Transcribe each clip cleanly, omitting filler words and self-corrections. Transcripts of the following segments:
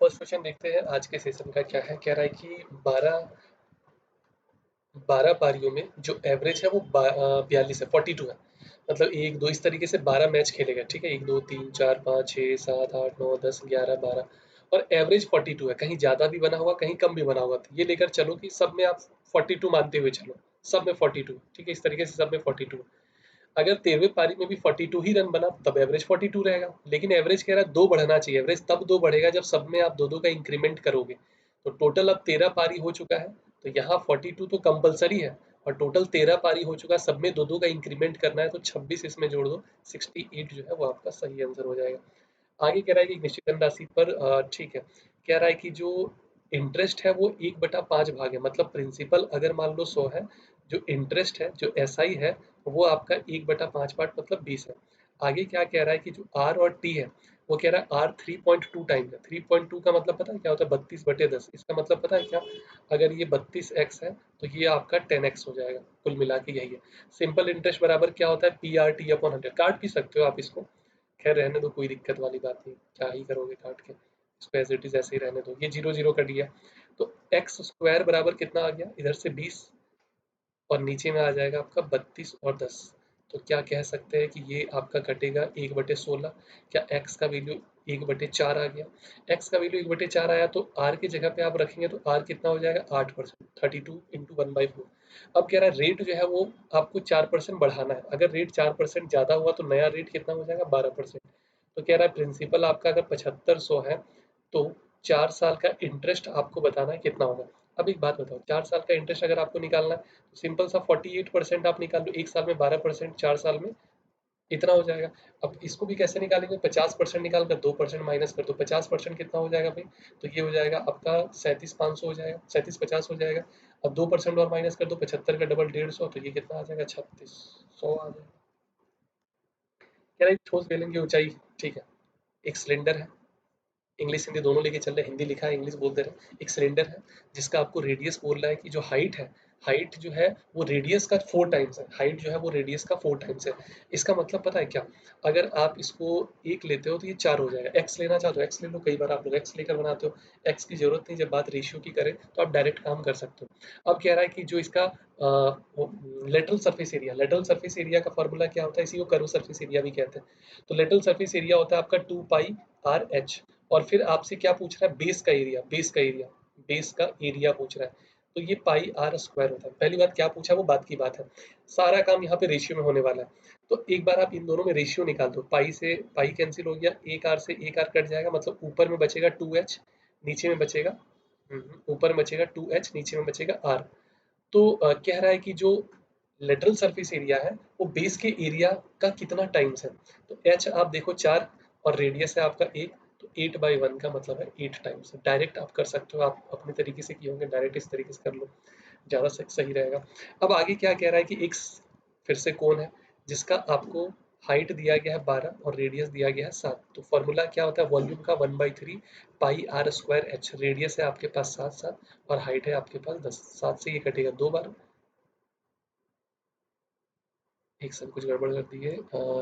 First question देखते हैं आज के सेशन का क्या है। कह रहा है कि 12 पारियों में जो एवरेज है वो 42 है, 42 है। मतलब एक दो इस तरीके से 12 मैच खेलेगा, ठीक है। एक दो तीन चार पाँच छः सात आठ नौ 10 11 12 और एवरेज 42 है। कहीं ज्यादा भी बना हुआ, कहीं कम भी बना हुआ। तो ये लेकर चलो कि सब में आप 42 मानते हुए चलो, सब में 42, ठीक है। इस तरीके से सब में 42। अगर 13वीं पारी में भी 42 ही रन बना तब एवरेज 42 रहेगा। लेकिन एवरेज कह रहा है दो बढ़ना चाहिए। एवरेज तब दो बढ़ेगा जब सब में आप दो दो का इंक्रीमेंट करोगे। तो टोटल अब 13 पारी हो चुका है, तो यहाँ 42 तो कंपलसरी है। और टोटल 13 पारी हो चुका है, सब में दो दो का इंक्रीमेंट करना है, तो 26 इसमें जोड़ दो, 68 जो है वो आपका सही आंसर हो जाएगा। आगे कह रहा है कि निश्चित धनराशि पर ठीक है, कह रहा है कि जो इंटरेस्ट है वो 1/5 भाग है। मतलब प्रिंसिपल अगर मान लो 100 है, जो इंटरेस्ट है जो एसआई है वो आपका 1/5 पार्ट मतलब 20 है। आगे क्या कह रहा है कि जो आर और टी है वो कह रहा है आर 3.2 टाइम है। 3.2 का मतलब पता है क्या होता है? 32/10। इसका मतलब पता है क्या? अगर ये 32x है तो ये आपका 10x हो जाएगा। कुल मिला के यही है। सिंपल इंटरेस्ट बराबर क्या होता है? PRT/100। काट भी सकते हो आप इसको, खैर रहने दो, कोई दिक्कत वाली बात नहीं। क्या ही करोगे काट के, इसको एज इट इज ऐसे ही रहने दो। ये जीरो जीरो कट गया, तो एक्स स्क्वायर बराबर कितना आ गया? इधर से 20 और नीचे में आ जाएगा आपका 32 और 10। तो क्या कह सकते हैं कि ये आपका कटेगा 1/16। क्या एक्स का वैल्यू 1/4 आ गया? एक्स का वैल्यू 1/4 आया तो आर की जगह पे आप रखेंगे तो आर कितना हो जाएगा? 8%। 32 इंटू 1/4। अब कह रहा है रेट जो है वो आपको 4% बढ़ाना है। अगर रेट 4% ज्यादा हुआ तो नया रेट कितना हो जाएगा? 12%। तो कह रहा है प्रिंसिपल आपका अगर 7500 है तो 4 साल का इंटरेस्ट आपको बताना है कितना होगा। अब एक बात बताओ, 4 साल का इंटरेस्ट अगर आपको निकालना है तो सिंपल सा 48% आप निकाल लो। एक साल में 12%, 4 साल में इतना हो जाएगा। अब इसको भी कैसे निकालेंगे? 50% निकाल कर 2% माइनस कर दो। 50% कितना हो जाएगा भाई? तो ये हो जाएगा आपका 37,500 हो जाएगा, 3750 हो जाएगा। अब 2% और माइनस कर दो, 75 का डबल 150, तो ये कितना आ जाएगा? 3600 आ जाएगा। कह रहा है ठोस बेलन की ऊंचाई, ठीक है, एक सिलेंडर है। इंग्लिश हिंदी दोनों लेके चल रहे हैं, हिंदी लिखा है इंग्लिश बोल दे रहे हैं। एक सिलेंडर है जिसका आपको रेडियस बोल रहा है कि जो हाइट है, हाइट जो है वो रेडियस का 4 टाइम्स है। हाइट जो है वो रेडियस का 4 टाइम्स है। इसका मतलब पता है क्या? अगर आप इसको एक लेते हो तो ये 4 हो जाएगा। एक्स लेना चाहते हो एक्स ले लो, कई बार आप लोग एक्स लेकर बनाते हो। एक्स की जरूरत नहीं, जब बात रेशियो की करें तो आप डायरेक्ट काम कर सकते हो। अब कह रहा है कि जो इसका lateral surface area, lateral surface area का फॉर्मूला क्या होता है? इसी को कर्व सरफेस एरिया भी कहते हैं। तो लेटरल सरफेस एरिया होता है आपका 2πr/h। और फिर आपसे क्या पूछ रहा है? बेस का एरिया, बेस का एरिया, बेस का एरिया पूछ रहा है। तो ये πr² होता है। पहली बात क्या पूछा वो बात की बात है। सारा काम यहाँ पे रेशियो में होने वाला है। तो एक बार आप इन दोनों में रेशियो निकाल दो। पाई से पाई कैंसिल हो गया, एक आर से एक आर कट जाएगा, मतलब ऊपर में बचेगा 2h, नीचे में बचेगा ऊपर में बचेगा 2h, नीचे में बचेगा r। तो कह रहा है कि जो लेटरल सरफेस एरिया है वो बेस के एरिया का कितना टाइम्स है। तो एच आप देखो 4 और रेडियस है आपका 1, तो 8/1 का मतलब है 8 टाइम्स। डायरेक्ट आप कर सकते हो, आप अपने तरीके से किए होंगे, डायरेक्ट इस तरीके से कर लो, ज़्यादा सही रहेगा। अब आगे क्या कह रहा है कि एक फिर से कौन है जिसका आपको हाइट दिया गया है 12 और रेडियस दिया गया है 7। तो फॉर्मूला क्या होता है? वॉल्यूम का 1/3 πr²h। रेडियस है आपके पास 7 और हाइट है आपके पास 10। 7 से ये कटेगा 2 बार। एक सेकंड, कुछ गड़बड़ कर दी है।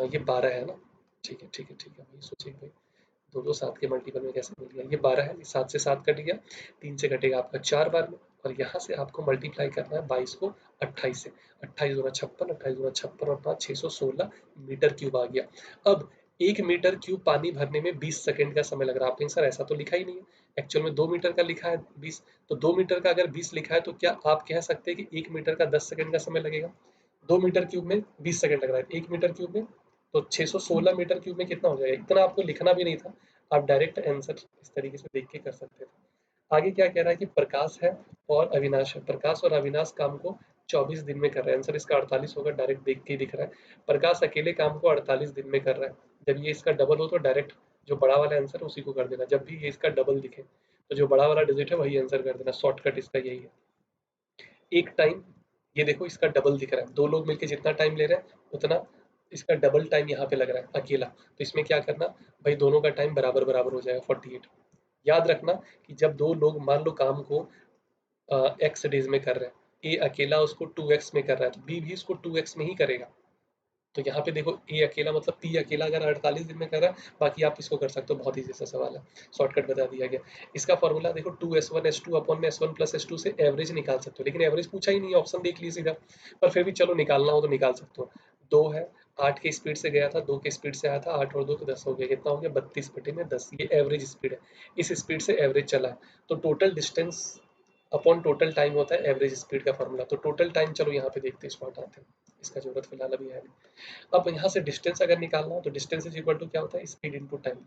ये 12 है ना? ठीक है ठीक है ठीक है। भाई सोचिए भाई, दो दो 7 के मल्टीपल में कैसे मिल गया? ये 12 है, ये 7 से 7 कट गया, 3 से कटेगा आपका 4 बार में। और यहाँ से आपको मल्टीप्लाई करना है 22 को 28 से। 28 दूना 56, 28 दूना 56 और 5 616 मीटर क्यूब आ गया। अब 1 मीटर क्यूब पानी भरने में 20 सेकंड का समय लग रहा है। आप कहेंगे सर ऐसा तो लिखा ही नहीं है, एक्चुअल में 2 मीटर का लिखा है 20। तो 2 मीटर का अगर 20 लिखा है तो क्या आप कह सकते हैं कि 1 मीटर का 10 सेकंड का समय लगेगा? 2 मीटर क्यूब में 20 सेकंड लग रहा है, 1 मीटर क्यूब में तो 616 मीटर क्यूब में कितना हो जाएगा? इतना आपको लिखना भी नहीं था, आप डायरेक्ट आंसर इस तरीके से देख के कर सकते थे। आगे क्या कह रहा है कि प्रकाश है और अविनाश है। प्रकाश और अविनाश काम को 24 दिन में कर रहा है। आंसर इसका 48 होगा, डायरेक्ट देख के ही दिख रहा है। प्रकाश अकेले काम को 48 दिन में कर रहा है। जब ये इसका डबल हो तो डायरेक्ट जो बड़ा वाला आंसर है उसी को कर देना। जब भी ये इसका डबल दिखे तो जो बड़ा वाला डिजिट है वही आंसर कर देना। शॉर्टकट इसका यही है। एक टाइम, ये देखो इसका डबल दिख रहा है। दो लोग मिलकर जितना टाइम ले रहे हैं उतना इसका डबल टाइम यहाँ पे लग रहा है अकेला। तो इसमें क्या करना भाई, दोनों का टाइम बराबर बराबर हो जाएगा 48। याद रखना कि जब दो लोग मान लो काम को एक्स डेज में कर रहे हैं, ए अकेला उसको 2x में कर रहा है तो बी भी इसको 2x में ही करेगा। तो यहाँ पे देखो ए अकेला मतलब पी अकेला अगर 48 दिन में कर रहा है, बाकी आप इसको कर सकते हो, बहुत ईजी सा सवाल है, शॉर्टकट बता दिया गया। इसका फॉर्मूला देखो 2s1 अपॉन में s1 प्लस s2 से एवरेज निकाल सकते हो, लेकिन एवरेज पूछा ही नहीं है, ऑप्शन देख लीजिए सीधा, पर फिर भी चलो निकालना हो तो निकाल सकते हो। 2 है, 8 के स्पीड से गया था, 2 के स्पीड से आया था, 8 और 2 तो 10 हो गया, कितना हो गया 32/10, ये एवरेज स्पीड है, इस स्पीड से एवरेज चला है, तो total distance upon total time होता है एवरेज स्पीड का फॉर्मूला। तो टोटल टाइम चलो यहाँ पे देखते हैं, इसको हटाते हैं, इसका जरूरत फिलहाल अभी है नहीं। अब यहाँ से डिस्टेंस अगर निकालना हो तो डिस्टेंस इज इक्वल टू क्या होता है, स्पीड इनटू टाइम।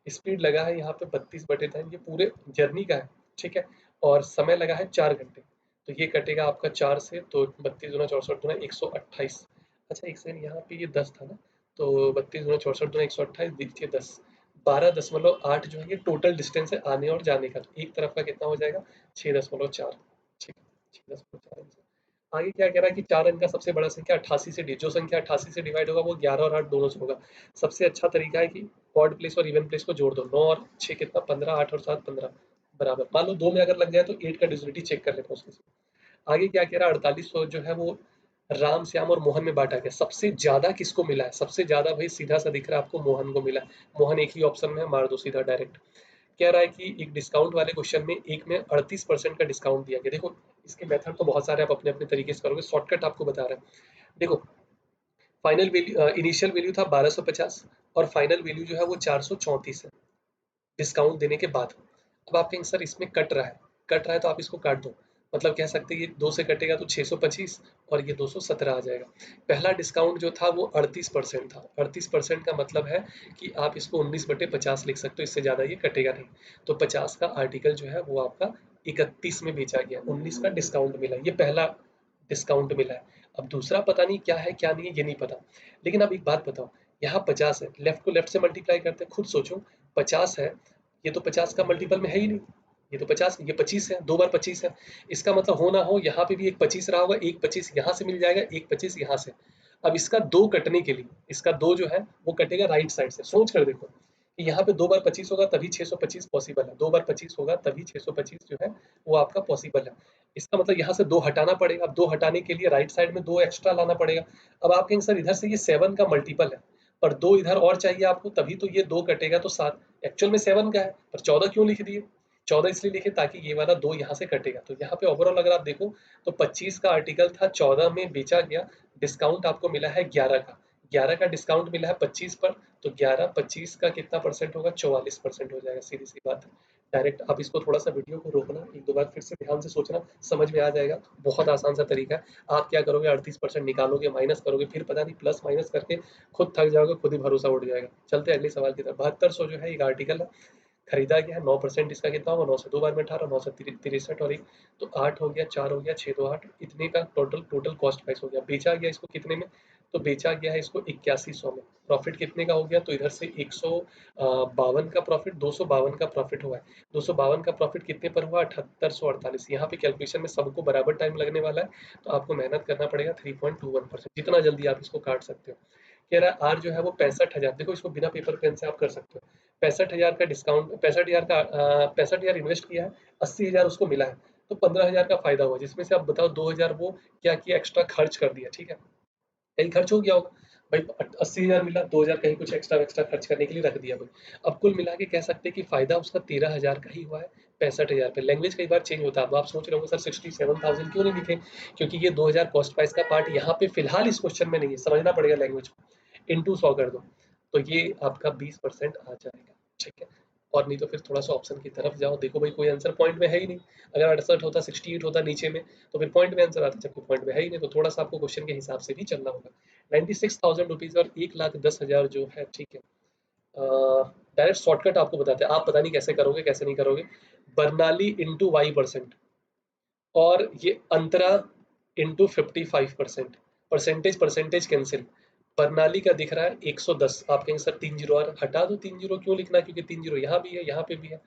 स्पीड लगा है यहाँ पे 32/10, ये पूरे जर्नी का है, ठीक है, और समय लगा है 4 घंटे, तो ये कटेगा आपका 4 से, तो 32 × 64 = 128। अच्छा एक सेकंड, यहाँ पे ये 10 था ना, तो 32 × 64 = 128, देखिए 10, 12.8 जो है ये टोटल डिस्टेंस है आने और जाने का, तो एक तरफ का कितना हो जाएगा 6.4, ठीक है, 6.4। आगे क्या कह रहा है कि 4 अंक का सबसे बड़ा संख्या 88 से जो संख्या 88 से डिवाइड होगा वो 11 और 8 दोनों से होगा। सबसे अच्छा तरीका है कि ऑड प्लेस और इवन प्लेस को जोड़ दो, 9 और 6 कितना 15, 8 और 7 15 बराबर, मान लो 2 में अगर लग जाए तो 8 का डिविजिबिलिटी चेक कर लेते हैं उसके। आगे क्या कह रहा है, 48 जो है वो राम श्याम और मोहन में बांटा गया, सबसे ज्यादा किसको मिला है, सबसे ज्यादा भाई सीधा सा दिख रहा है आपको मोहन को मिला है, मोहन एक ही ऑप्शन में है, मार दो सीधा डायरेक्ट। कह रहा है कि एक डिस्काउंट वाले क्वेश्चन में एक में 38% का डिस्काउंट दिया गया। देखो इसके मेथड तो बहुत सारे, आप अपने अपने तरीके से करोगे, शॉर्टकट आपको बता रहा है। देखो फाइनल वैल्यू, इनिशियल वैल्यू था 1250 और फाइनल वैल्यू जो है वो 434 है डिस्काउंट देने के बाद। अब आप कहेंगे सर इसमें कट रहा है तो आप इसको काट दो, मतलब कह सकते हैं ये 2 से कटेगा तो 625 और ये 217 आ जाएगा। पहला डिस्काउंट जो था वो 38% था, 38% का मतलब है कि आप इसको 19/50 लिख सकते हो, इससे ज़्यादा ये कटेगा नहीं। तो 50 का आर्टिकल जो है वो आपका 31 में बेचा गया, 19 का डिस्काउंट मिला, ये पहला डिस्काउंट मिला है। अब दूसरा पता नहीं क्या है क्या नहीं है, ये नहीं पता। लेकिन अब एक बात बताओ, यहाँ 50 है, लेफ्ट को लेफ्ट से मल्टीप्लाई करते हैं, खुद सोचो 50 है, ये तो 50 का मल्टीपल में है ही नहीं, ये तो 50, ये 25 है, 2 बार 25 है, इसका मतलब हो ना हो यहाँ पे भी एक 25 रहा होगा, एक 25 यहाँ से मिल जाएगा, एक 25 यहाँ से। अब इसका 2 कटने के लिए, इसका 2 जो है वो कटेगा राइट साइड से, सोच कर देखो कि यहाँ पे 2 बार 25 होगा तभी 625 पॉसिबल है, 2 बार 25 होगा तभी 625 जो है वो आपका पॉसिबल है। इसका मतलब यहाँ से 2 हटाना पड़ेगा, अब 2 हटाने के लिए राइट साइड में 2 एक्स्ट्रा लाना पड़ेगा। अब आप कहेंगे सर इधर से ये 7 का मल्टीपल है, पर 2 इधर और चाहिए आपको, तभी तो ये 2 कटेगा तो 7, एक्चुअल में 7 का है, पर 14 क्यों लिख दिए, 14 इसलिए लिखे ताकि ये वाला 2 यहाँ से कटेगा। तो यहाँ पे ओवरऑल अगर आप देखो तो 25 का आर्टिकल था, 14 में बेचा गया, डिस्काउंट आपको मिला है 11 का, 11 का डिस्काउंट मिला है 25 पर, तो 11 25 का कितना परसेंट होगा, 44% हो जाएगा, सीधी सी बात है। डायरेक्ट आप इसको थोड़ा सा वीडियो को रोकना, एक दो बार फिर से ध्यान से सोचना, समझ में आ जाएगा, बहुत आसान सा तरीका है। आप क्या करोगे 38% निकालोगे, माइनस करोगे, फिर पता नहीं प्लस माइनस करके खुद थक जाओगे, खुद ही भरोसा उठ जाएगा। चलते हैं अगले सवाल की तरफ। 7200 जो है एक आर्टिकल है, खरीदा गया है, 9% इसका कितना होगा, 9 से 2 बार में 18, 9 से 63 और एक तो 8 हो गया, 4 हो गया, 6 2 8, इतने का टोटल कॉस्ट प्राइस हो गया। बेचा गया इसको कितने में, तो बेचा गया है इसको 8100 में। प्रॉफिट कितने का हो गया, तो इधर से 152 का प्रॉफिट, 252 का प्रॉफिट हुआ है। 252 का प्रॉफिट कितने पर हुआ, 7848। यहाँ पे कैलकुलेशन में सबको बराबर टाइम लगने वाला है, तो आपको मेहनत करना पड़ेगा, 3.21%, जितना जल्दी आप इसको काट सकते हो। कह रहा है आर जो है वो 65,000, देखो इसको बिना पेपर पेन से आप कर सकते हो। 65,000 का डिस्काउंट, 65,000 का 65,000 इन्वेस्ट किया है, 80,000 उसको मिला है, तो 15,000 का फायदा हुआ, जिसमें से आप बताओ 2,000 वो क्या किया, एक्स्ट्रा खर्च कर दिया, ठीक है, कहीं खर्च हो गया होगा भाई, 80,000 मिला, 2,000 कहीं कुछ एक्स्ट्रा एक्स्ट्रा खर्च करने के लिए रख दिया भाई। अब कुल मिला के कह सकते हैं कि फायदा उसका 13,000 का ही हुआ है 65,000 पे। लैंग्वेज कई बार चेंज होता है, अब आप सोच रहे होंगे सर 67,000 क्यों नहीं लिखे, क्योंकि ये 2,000 कॉस्ट प्राइस का पार्ट यहाँ पे फिलहाल इस क्वेश्चन में नहीं है, समझना पड़ेगा लैंग्वेज को। इंटू 100 कर दो, तो ये आपका 20% आ जाएगा, ठीक है। और नहीं तो फिर थोड़ा सा ऑप्शन की तरफ जाओ, देखो भाई कोई आंसर पॉइंट में है ही नहीं, अगर 68 होता 68 होता नीचे में तो फिर पॉइंट में आंसर आता, जबकि पॉइंट में है ही नहीं, तो थोड़ा सा आपको क्वेश्चन के हिसाब से भी चलना होगा। 96,000 रुपीज और 1,10,000 जो है, ठीक है। डायरेक्ट शॉर्टकट आपको बताते हैं, आप पता नहीं कैसे करोगे कैसे नहीं करोगे। बर्नाली इंटू y% और ये Antara into 55%, percentage percentage cancel. Barnali का दिख रहा है 110, आप कहेंगे सर 3 जीरो और हटा दो, 3 जीरो क्यों लिखना है, क्योंकि 3 जीरो यहाँ भी है यहाँ पे भी है।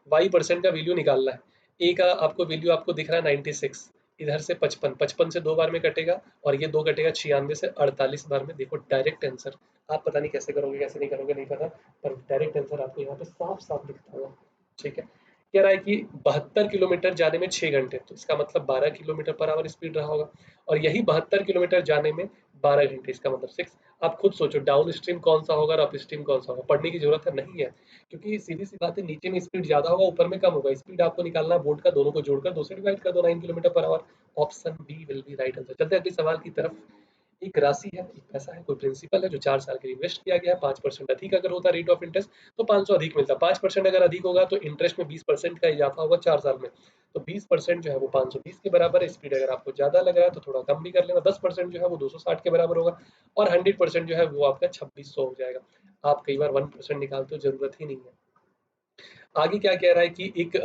y% का वैल्यू निकालना है, ए का आपको वैल्यू आपको दिख रहा है 96, इधर से 55, 55 से 2 बार में कटेगा और ये 2 कटेगा 96 से 48 बार में। देखो डायरेक्ट आंसर, आप पता नहीं कैसे करोगे कैसे नहीं करोगे नहीं पता, पर डायरेक्ट आंसर आपको यहाँ पे साफ साफ दिखता होगा, ठीक है। कह रहा है कि 72 किलोमीटर जाने में 6 घंटे, तो इसका मतलब 12 किलोमीटर पर आवर स्पीड रहा होगा, और यही 72 किलोमीटर जाने में 12 घंटे, इसका मतलब 6। आप खुद सोचो डाउन स्ट्रीम कौन सा होगा और अप स्ट्रीम कौन सा होगा, पढ़ने की जरूरत है नहीं है, क्योंकि सीधी सी बात है, नीचे में स्पीड ज्यादा होगा, ऊपर में कम होगा। स्पीड आपको निकालना है बोर्ड का, दोनों को जोड़कर 2 से डिवाइड कर दो, 9 kilometre per hour. Option B will be right answer. चलते हैं अगले सवाल की तरफ। एक राशि है, एक पैसा है, कोई प्रिंसिपल है जो 4 साल के लिए इन्वेस्ट किया गया है। 5% अधिक अगर होता रेट ऑफ इंटरेस्ट तो 500 अधिक मिलता। 5% अगर अधिक होगा तो इंटरेस्ट में 20% का इजाफा होगा 4 साल में। तो 20% जो है वो 520 के बराबर है। स्पीड अगर आपको ज्यादा लग रहा है तो थोड़ा कम भी कर लेना। 10% जो है वो 260 के बराबर होगा, और 100% जो है वो आपका 2600 हो जाएगा। आप कई बार 1% निकालते हो, जरूरत ही नहीं है। आगे क्या कह रहा है कि एक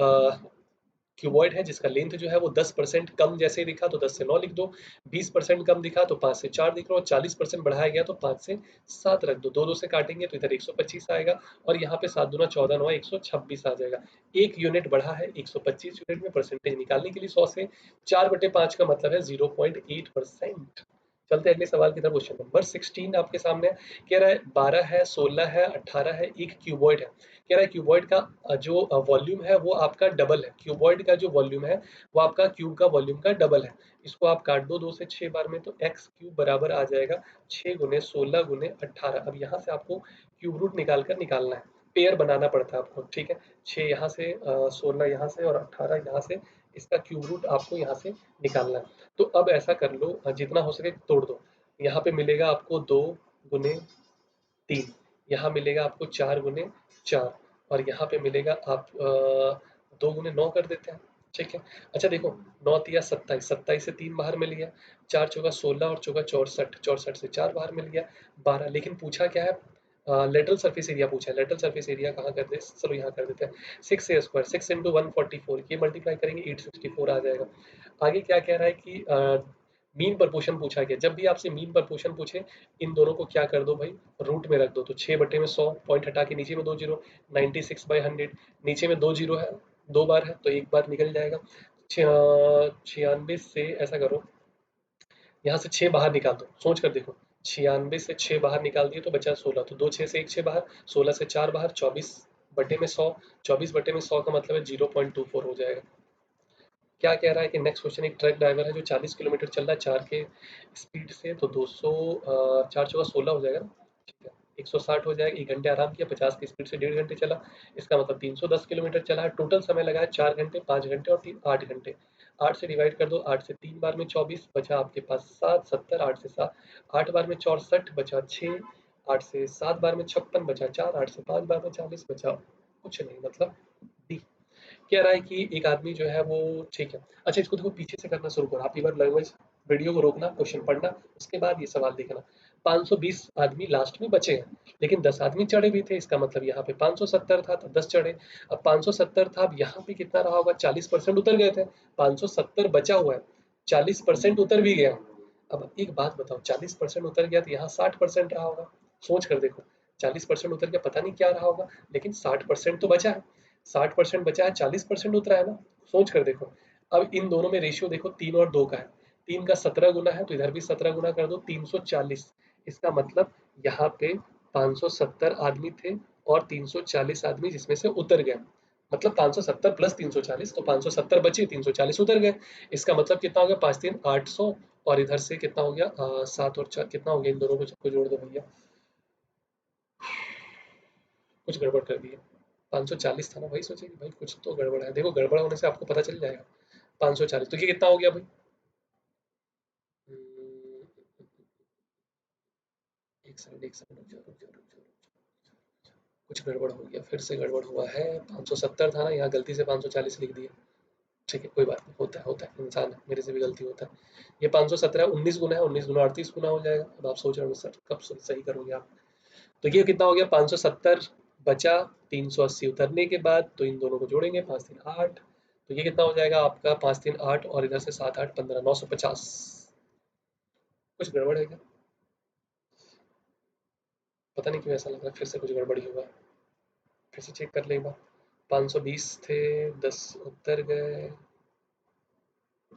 क्यूबॉइड है जिसका लेंथ जो है वो 10% कम जैसे दिखा तो 10 से 9 लिख दो, 20% कम दिखा तो 5 से 4 लिख लो, 40% बढ़ाया गया तो 5 से 7 रख दो। दो दो से काटेंगे तो इधर 125 आएगा, और यहाँ पे 7 दूना 14 9 126 आ जाएगा। एक यूनिट बढ़ा है 125 यूनिट में। परसेंटेज निकालने के लिए 100 से 4/5 का मतलब है 0.8%। चलते हैं अगले सवाल की तरफ। क्वेश्चन नंबर 16 आपके सामने कह रहा है 12 है, 16 है, 18 है, एक क्यूबॉइड है। कह रहा है क्यूबॉइड का जो वॉल्यूम है वो आपका डबल है। क्यूबॉइड का जो वॉल्यूम है वो आपका क्यूब का वॉल्यूम का डबल है। इसको आप काट दो 2 से 6 बार में, तो एक्स क्यूब बराबर आ जाएगा 6 गुने 16 गुने 18। अब यहाँ से आपको क्यूब रूट निकाल कर निकालना है, पेयर बनाना पड़ता है आपको, ठीक है। 6 यहाँ से, 16 यहाँ से और 18 यहाँ से, इसका क्यूब रूट आपको यहाँ से निकालना है। तो अब ऐसा कर लो, जितना हो सके तोड़ दो। यहाँ पे मिलेगा आपको 2 गुने 3, यहाँ मिलेगा आपको 4 गुने 4, और यहाँ पे मिलेगा आप 2 गुने 9 कर देते हैं, ठीक है। अच्छा देखो, 9 तिया 27, 27 से 3 बाहर मिल गया, 4 चौका 16 और चौका 64, 64 से 4 बाहर मिल गया 12। लेकिन पूछा क्या है, लेटरल सरफेस एरिया पूछा है। लेटरल सरफेस एरिया कहाँ कर दे, चलो यहाँ कर देते हैं। 6 ए स्क्वायर, 6 इंटू 144, ये मल्टीप्लाई करेंगे 864 आ जाएगा। आगे क्या कह रहा है कि मीन प्रपोर्शन पूछा गया। जब भी आपसे मीन प्रपोर्शन पूछे, इन दोनों को क्या कर दो भाई, रूट में रख दो। तो 6/100, पॉइंट हटा के नीचे में 2 जीरो, 96/100, नीचे में 2 जीरो है, 2 बार है तो 1 बार निकल जाएगा। 96 से ऐसा करो, यहाँ से 6 बाहर निकाल दो, सोच कर देखो। 96 से 6 बाहर निकाल दिए तो बचा 16, तो 2 6 से 1 6 बाहर, 16 से 4 बाहर, 24/100। 24/100 का मतलब है 0.24 हो जाएगा। क्या कह रहा है कि नेक्स्ट क्वेश्चन, एक ट्रक ड्राइवर है जो 40 किलोमीटर चल रहा है 4 के स्पीड से, तो 200, 4 चौका 16 हो जाएगा ना, ठीक है। 160 हो जाएगा। 1 घंटे आराम किया, 50 की स्पीड से 1.5 घंटे चला, इसका मतलब 310 किलोमीटर चला है। टोटल समय लगा है 4 घंटे, 5 घंटे और 3 8 घंटे। 8 से डिवाइड कर दो, 8 से 3 बार में 24 बचा आपके पास 7, 70, 8 से 7, 8 बार में 64 बचा 6, 8 से 7 बार में 56 बचा 4, 8 से 5 बार में 40 बचा कुछ नहीं, मतलब डी। कह रहा है कि एक आदमी जो है वो, ठीक है। अच्छा इसको देखो, पीछे से करना शुरू करो। आप एक बार लैंग्वेज वीडियो को रोकना, क्वेश्चन पढ़ना, उसके बाद ये सवाल देखना। 520 आदमी लास्ट में बचे हैं, लेकिन 10 आदमी चढ़े भी थे। इसका मतलब यहाँ पे 570 था तो 10 चढ़े। अब 570 था, अब यहाँ पे कितना रहा होगा, 40% उतर गए थे। 570 बचा हुआ है, 40% उतर भी गया। अब एक बात बताओ, 40% उतर गया तो यहाँ 60% रहा होगा। सोच कर देखो, 40% उतर गया, पता नहीं क्या रहा होगा, लेकिन 60% तो बचा है। 60% बचा है, 40% उतरा है ना। सोच कर देखो। अब इन दोनों में रेशियो देखो, 3 और 2 का है। 3 का 17 गुना है, तो इधर भी 17 गुना कर दो, 340। इसका मतलब यहाँ पे 570 आदमी थे और 340 आदमी जिसमें से उतर गए। मतलब 570 प्लस 340, तो 570 बचे, 340 उतर गए। इसका मतलब कितना हो गया, 5 3 800, और इधर से कितना हो गया, 7 और 4 कितना हो गया, इन दोनों को सबको जोड़ दो भैया। कुछ गड़बड़ कर दी है। 540 था ना, वही सोचे कि भाई कुछ तो गड़बड़ है। देखो गड़बड़ होने से आपको पता चल जाएगा। 540, तो ये कितना हो गया भाई, एक सेकंड, एक सेकंड, रुक जाओ, रुक जाओ, रुक जाओ, रुक जाओ। कुछ गड़बड़ हो गया, फिर से गड़बड़ हुआ है। 570 था ना, यहाँ गलती से 540 लिख दिया। ठीक है, कोई बात नहीं, होता है, इंसान है, मेरे से भी गलती होता है। ये 517 19 गुना है, 19 गुना 38 गुना हो जाएगा। अब आप सोच रहे हो सर कब सही करोगे आप। तो ये कितना हो गया, 570 बचा, 380 उतरने के बाद, तो इन दोनों को जोड़ेंगे, 5 3 8, तो ये कितना हो जाएगा आपका, 5 3 8, और इधर से 7 8 15, 950। कुछ गड़बड़ है क्या, पता नहीं क्यों ऐसा लग रहा है, फिर से कुछ गड़बड़ी हुआ है। फिर से चेक कर ले एक बार। 520 थे, 10 उतर गए।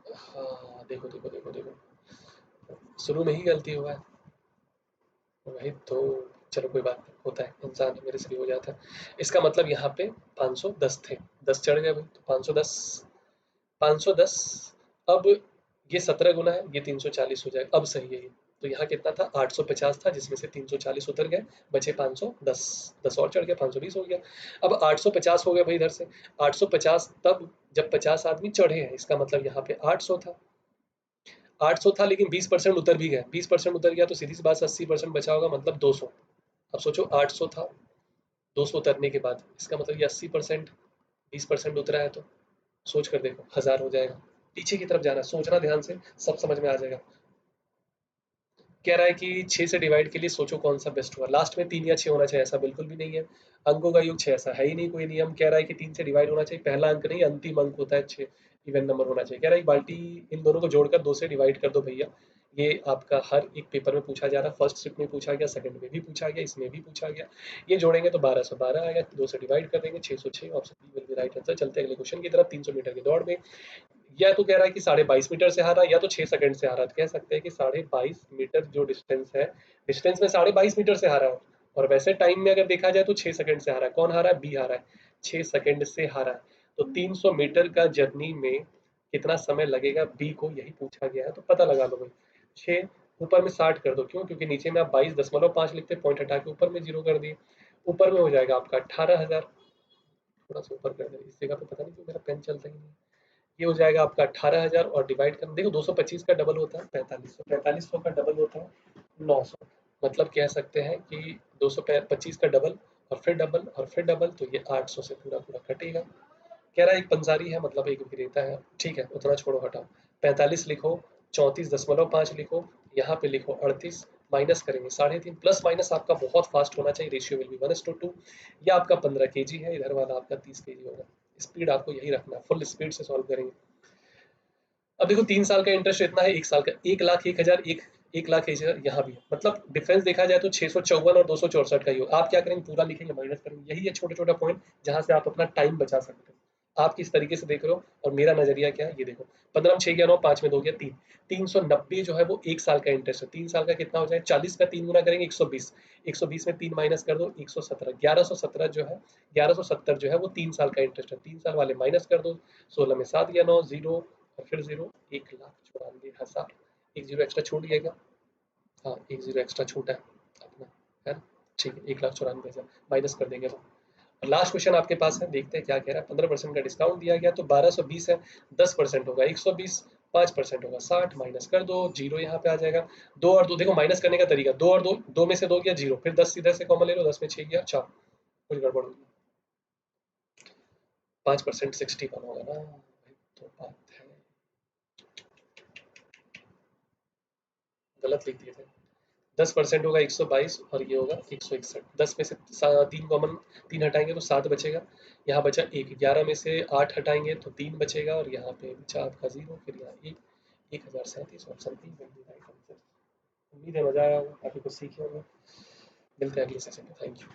हाँ देखो देखो देखो देखो, शुरू में ही गलती हुआ है। वही तो, चलो कोई बात नहीं, होता है, इंसान है, मेरे से भी हो जाता है। इसका मतलब यहाँ पे 510 थे, 10 चढ़ गए भाई, तो 510, 510। अब ये 17 गुना है, ये 340 हो जाएगा। अब सही है ये, तो यहाँ कितना था 850 था, जिसमें से 340 उतर गए, बचे 510, 10 और चढ़ गया 520 हो गया। अब 850 हो गया भाई इधर से, 850 तब जब 50 आदमी चढ़े हैं, इसका मतलब यहाँ पे 800 था, 800 था लेकिन 20% उतर भी गया, 20% उतर गया तो सीधी सी बात 80% बचा होगा, मतलब 200। अब सोचो 800 था, 200 उतरने के बाद इसका मतलब ये 80%, 20% उतरा है, तो सोच कर देखो 1000 हो जाएगा। पीछे की तरफ जाना, सोचना ध्यान से, सब समझ में आ जाएगा। कह रहा है कि 6 से डिवाइड के लिए सोचो कौन सा बेस्ट हुआ, लास्ट में 3 या 6 होना चाहिए, ऐसा बिल्कुल भी नहीं है। अंकों का योग 6 ऐसा है ही नहीं कोई नियम। कह रहा है कि 3 से डिवाइड होना चाहिए, पहला अंक नहीं अंतिम अंक होता है 6, इवन नंबर होना चाहिए। कह रहा है बाल्टी इन दोनों को जोड़कर 2 से डिवाइड कर दो भैया। ये आपका हर एक पेपर में पूछा जा रहा है, फर्स्ट शिफ्ट में पूछा गया, सेकंड में भी पूछा गया, इसमें भी पूछा गया। ये जोड़ेंगे तो 1212 आएगा, 2 से डिवाइड कर देंगे 606, option B will be right answer. चलते हैं अगले क्वेश्चन की तरफ। 300 मीटर की दौड़ में या तो कह रहा है कि 22.5 मीटर से हारा, या तो 6 सेकंड से हारा। तो कह सकते हैं कि 22.5 मीटर जो डिस्टेंस है, डिस्टेंस में 22.5 मीटर से हारा है। और वैसे टाइम में अगर देखा जाए तो 6 सेकंड से हारा है। कौन हारा है? बी हारा है, 6 सेकंड से हारा है। तो 300 मीटर का जर्नी में कितना समय लगेगा, बी को यही पूछा गया है, तो पता लगा लो भाई। 6 ऊपर में 60 कर दो, क्यों? क्योंकि नीचे में आप 22.5 लिखते, पॉइंट हटा के ऊपर में 0 कर दिए। ऊपर में हो जाएगा आपका 18,000, थोड़ा सा ऊपर कर दे, इस जगह पे पता नहीं क्यों मेरा पेन चलता ही नहीं। ये हो जाएगा आपका 18,000, और डिवाइड कर देखो 225 का डबल होता है 4500, 4500 का डबल होता है 900। मतलब कह सकते हैं कि 225 का डबल, और फिर डबल, और फिर डबल, तो ये 800 से पूरा पूरा कटेगा। कह रहा है एक पंसारी है, मतलब एक विक्रेता है, ठीक है उतना छोड़ो हटाओ। 45 लिखो, 34.5 लिखो, यहाँ पे लिखो 38, माइनस करेंगे 3.5, प्लस माइनस आपका बहुत फास्ट होना चाहिए, रेशियो विल बी 1:2। या आपका 15 kg है, इधर वाला आपका 30 kg होगा। स्पीड आपको यही रखना है, फुल स्पीड से सॉल्व करेंगे। अब देखो 3 साल का इंटरेस्ट इतना है, 1 साल का 1,01,000, 1,01,000 यहाँ भी है। मतलब डिफरेंस देखा जाए तो 654 और 264 का ही हो। आप क्या करेंगे, पूरा लिखेंगे माइनस करेंगे, यही है छोटा छोटा पॉइंट जहां से आप अपना टाइम बचा सकते हो। आप किस तरीके से देख रहे हो और मेरा नजरिया क्या है ये देखो। 15 में 6 गया 9, 5 में 2 गया 3, 390 जो है वो 1 साल का इंटरेस्ट है। 3 साल का कितना हो जाए, 40 का 3 गुना करेंगे 120, 120 में 3 माइनस कर दो 117, 1117 जो है, 1170 जो है वो 3 साल का इंटरेस्ट है। 3 साल वाले माइनस कर दो, 16 में 7 गया 9, जीरो और फिर जीरो, 1,94,000, एक जीरो एक्स्ट्रा छूट गया क्या? हाँ एक जीरो एक्स्ट्रा छूटा है अपना, है ना? ठीक है 1,94,000 माइनस कर देंगे तो। लास्ट क्वेश्चन आपके पास है, देखते हैं क्या कह रहा है। 15% का डिस्काउंट दिया गया तो 1220 है, 10% होगा 120, 5% होगा 60, माइनस कर दो, जीरो यहाँ पे आ जाएगा। दो और दो देखो माइनस करने का तरीका, दो और दो, दो में से दो गया जीरो, फिर 10 इधर से कॉमन ले लो, 10 में 6 गया 4, कुछ गड़बड़ होगी। 5% 61 होगा ना भाई, तो बात है, गलत लिख दिए थे। 10% होगा 122, और ये होगा 161। 10 में से तीन कॉमन, तीन हटाएंगे तो 7 बचेगा। यहाँ बचा एक, 11 में से 8 हटाएंगे तो 3 बचेगा, और यहाँ पे बचा आपका जीरो, फिर यहाँ एक, 1,037, ऑप्शन बी राइट आंसर। उम्मीद है मजा आया होगा, काफी कुछ सीखे होंगे। मिलते हैं अगले सेशन में, थैंक यू।